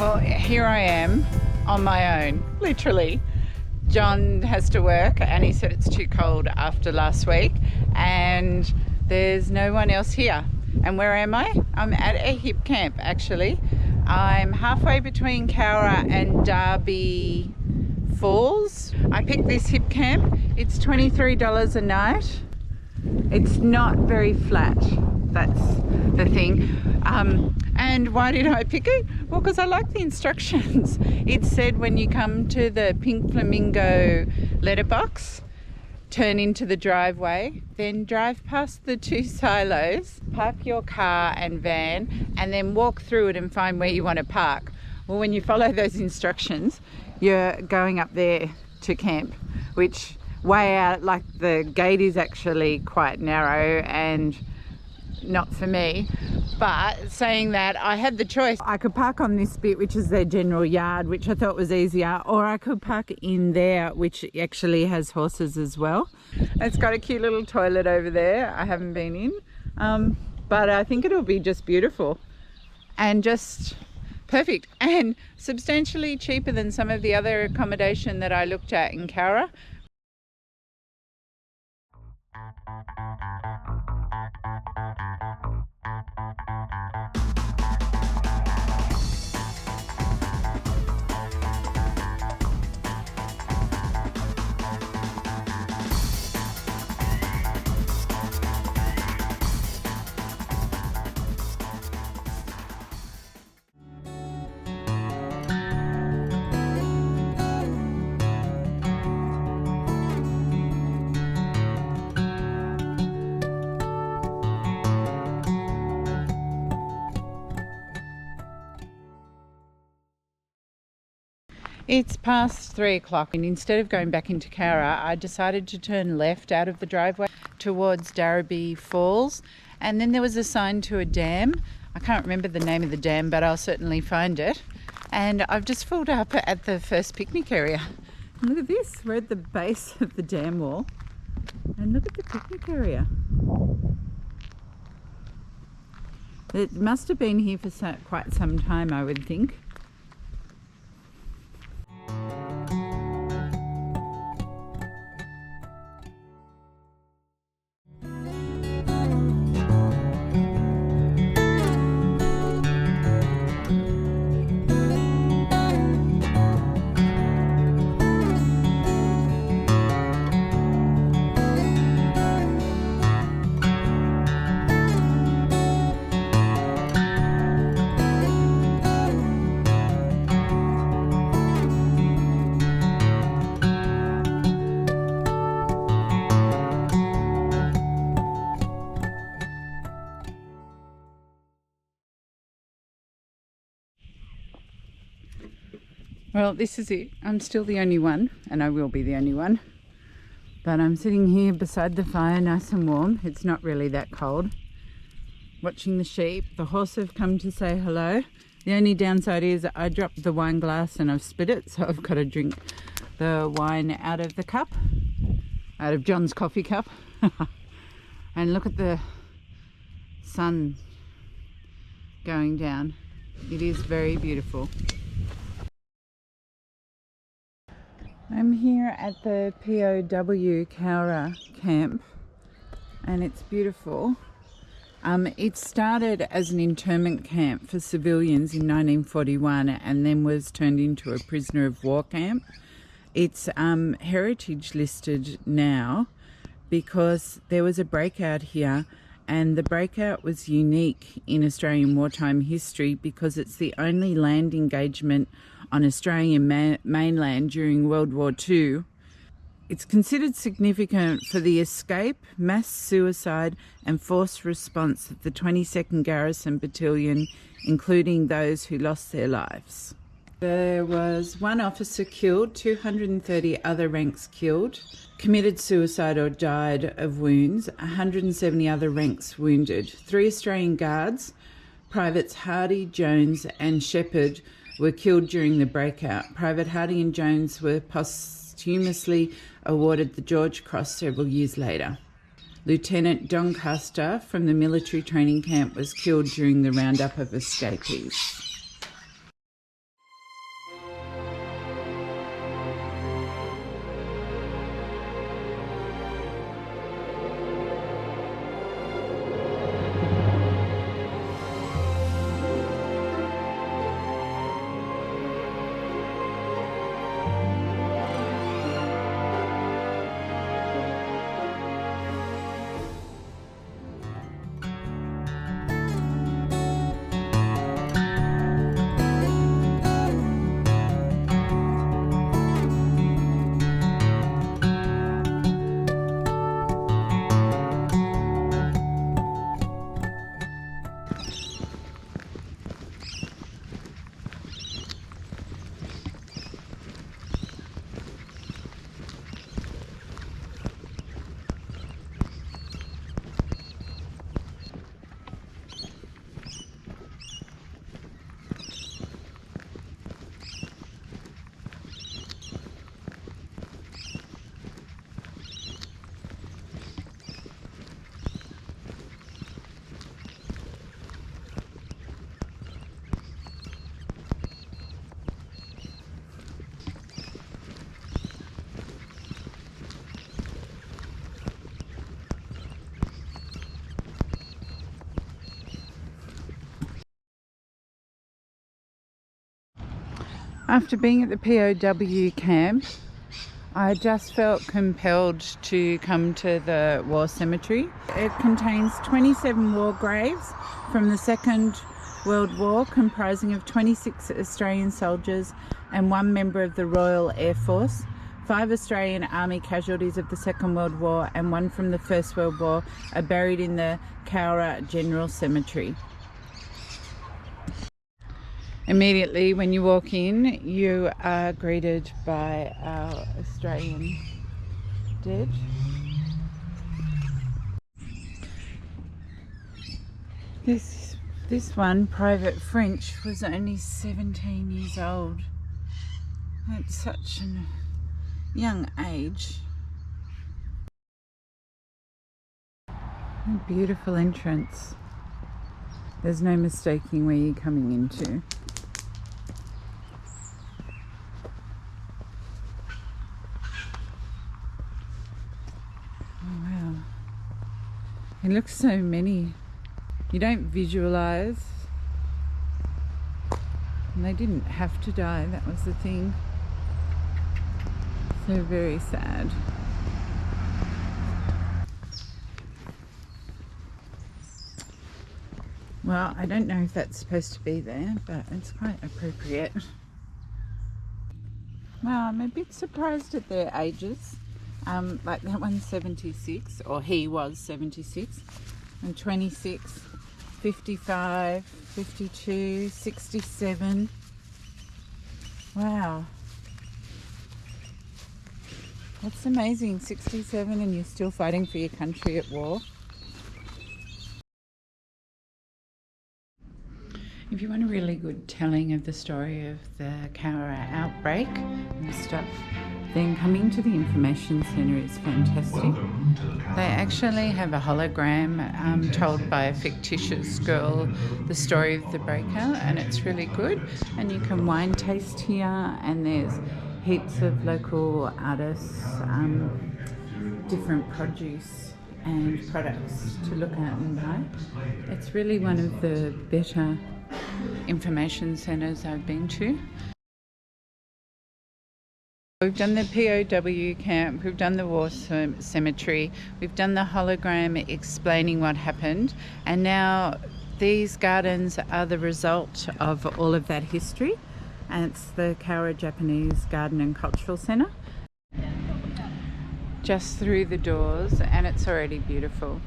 Well, here I am on my own, literally. John has to work and he said it's too cold after last week, and there's no one else here. And where am I? I'm at a hip camp actually. I'm halfway between Cowra and Darby Falls. I picked this hip camp. It's $23 a night. It's not very flat, that's the thing. And why did I pick it? Well, because I like the instructions. It said when you come to the Pink Flamingo letterbox, turn into the driveway, then drive past the 2 silos, park your car and van, and then walk through it and find where you want to park. Well, when you follow those instructions, you're going up there to camp, which way out, like the gate is actually quite narrow and not for me. But saying that, I had the choice. I could park on this bit, which is their general yard, which I thought was easier, or I could park in there, which actually has horses as well. It's got a cute little toilet over there I haven't been in, but I think it'll be just beautiful and just perfect, and substantially cheaper than some of the other accommodation that I looked at in Cowra. It's past 3 o'clock, and instead of going back into Cowra, I decided to turn left out of the driveway towards Darby Falls. And then there was a sign to a dam. I can't remember the name of the dam, but I'll certainly find it. And I've just pulled up at the first picnic area. And look at this, we're at the base of the dam wall. And look at the picnic area. It must have been here for quite some time, I would think. Well, this is it. I'm still the only one, and I will be the only one. But I'm sitting here beside the fire, nice and warm. It's not really that cold. Watching the sheep. The horse have come to say hello. The only downside is I dropped the wine glass and I've split it, so I've got to drink the wine out of the cup, out of John's coffee cup. And look at the sun going down. It is very beautiful. I'm here at the POW Cowra camp, and it's beautiful. It started as an internment camp for civilians in 1941 and then was turned into a prisoner of war camp. It's heritage listed now because there was a breakout here, and the breakout was unique in Australian wartime history because it's the only land engagement on Australian mainland during World War II. It's considered significant for the escape, mass suicide and forced response of the 22nd Garrison Battalion, including those who lost their lives. There was 1 officer killed, 230 other ranks killed, committed suicide or died of wounds, 170 other ranks wounded. 3 Australian Guards, Privates Hardy, Jones and Shepherd, were killed during the breakout. Private Hardy and Jones were posthumously awarded the George Cross several years later. Lieutenant Doncaster from the military training camp was killed during the roundup of escapees. After being at the POW camp, I just felt compelled to come to the war cemetery. It contains 27 war graves from the Second World War, comprising of 26 Australian soldiers and 1 member of the Royal Air Force, 5 Australian Army casualties of the Second World War and 1 from the First World War are buried in the Cowra General Cemetery. Immediately when you walk in, you are greeted by our Australian dead. This one, Private French, was only 17 years old. At such a young age. A beautiful entrance. There's no mistaking where you're coming into. Oh wow. It looks so many. You don't visualize. And they didn't have to die, that was the thing. So very sad. Well, I don't know if that's supposed to be there, but it's quite appropriate. Well, I'm a bit surprised at their ages. Like that one's 76, or he was 76, and 26, 55, 52, 67. Wow. That's amazing, 67 and you're still fighting for your country at war. If you want a really good telling of the story of the Cowra outbreak and stuff, then coming to the information centre is fantastic. They actually have a hologram told by a fictitious girl the story of the breakout, and it's really good. And you can wine taste here, and there's heaps of local artists, different produce and products to look at and buy. It's really one of the better information centres I've been to. We've done the POW camp, we've done the war cemetery, we've done the hologram explaining what happened, and now these gardens are the result of all of that history, and it's the Cowra Japanese Garden and Cultural Centre. Just through the doors, and it's already beautiful.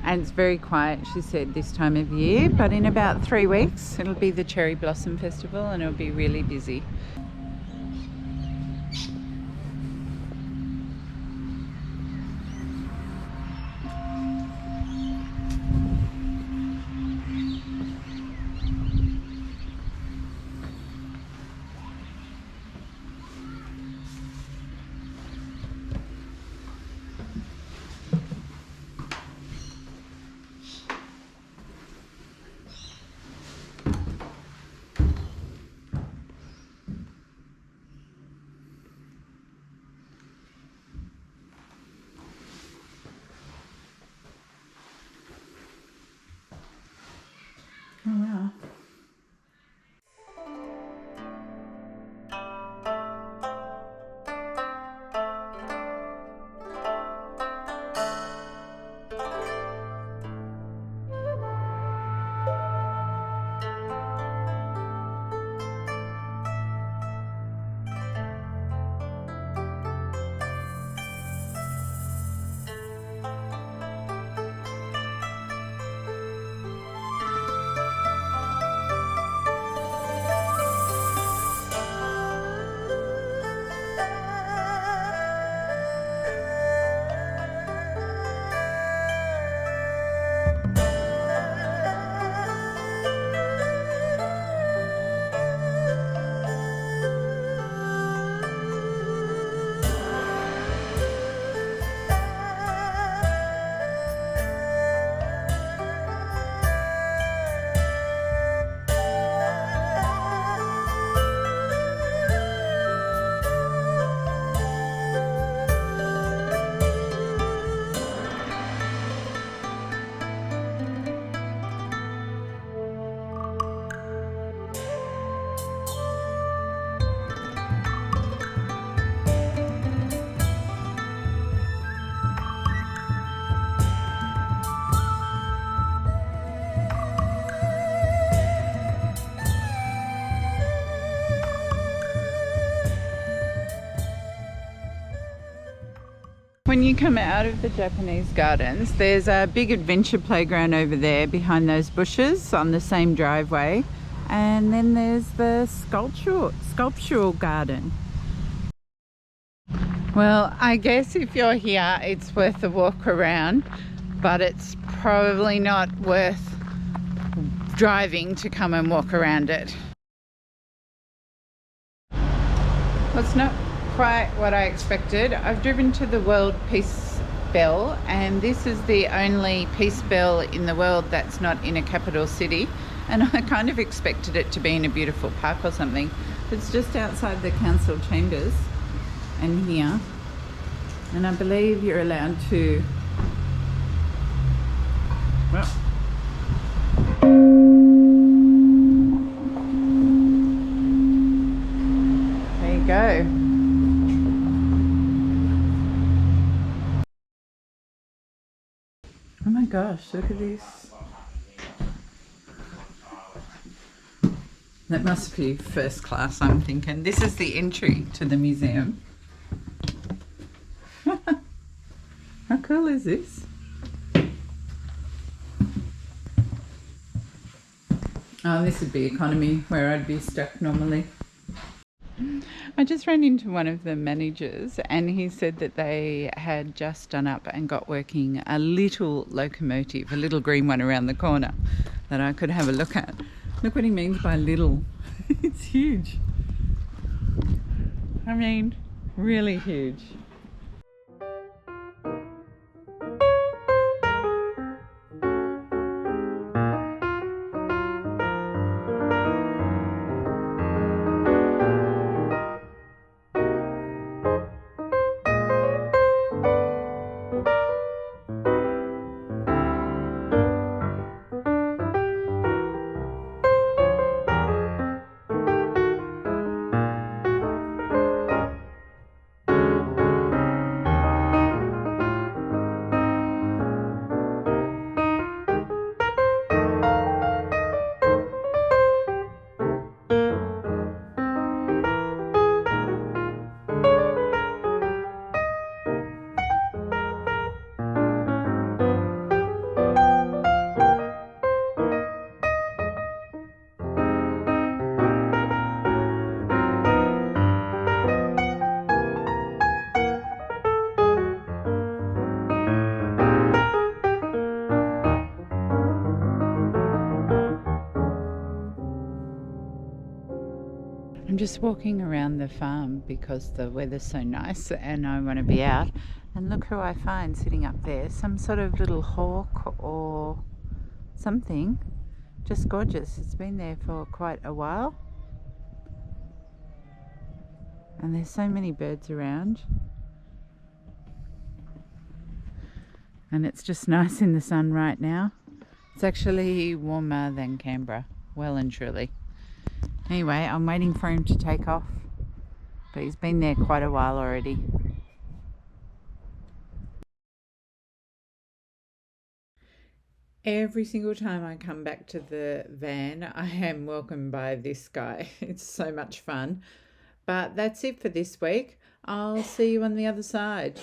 And it's very quiet, she said, this time of year, but in about 3 weeks it'll be the Cherry Blossom Festival and it'll be really busy. When you come out of the Japanese gardens, there's a big adventure playground over there behind those bushes on the same driveway. And then there's the sculptural garden. Well, I guess if you're here, it's worth a walk around, but it's probably not worth driving to come and walk around it. Well, it's not quite what I expected. I've driven to the World Peace Bell, and this is the only peace bell in the world that's not in a capital city. And I kind of expected it to be in a beautiful park or something. It's just outside the council chambers and here. And I believe you're allowed to... Well, there you go. Oh my gosh, look at this. That must be first class, I'm thinking. This is the entry to the museum. How cool is this? Oh, this would be economy, where I'd be stuck normally. I just ran into one of the managers, and he said that they had just done up and got working a little locomotive, a little green one around the corner that I could have a look at. Look what he means by little. It's huge. I mean, really huge. I'm just walking around the farm because the weather's so nice and I want to be out. And look who I find sitting up there. Some sort of little hawk or something. Just gorgeous. It's been there for quite a while. And there's so many birds around. And it's just nice in the sun right now. It's actually warmer than Canberra, well and truly. Anyway, I'm waiting for him to take off, but he's been there quite a while already. Every single time I come back to the van, I am welcomed by this guy. It's so much fun. But that's it for this week. I'll see you on the other side.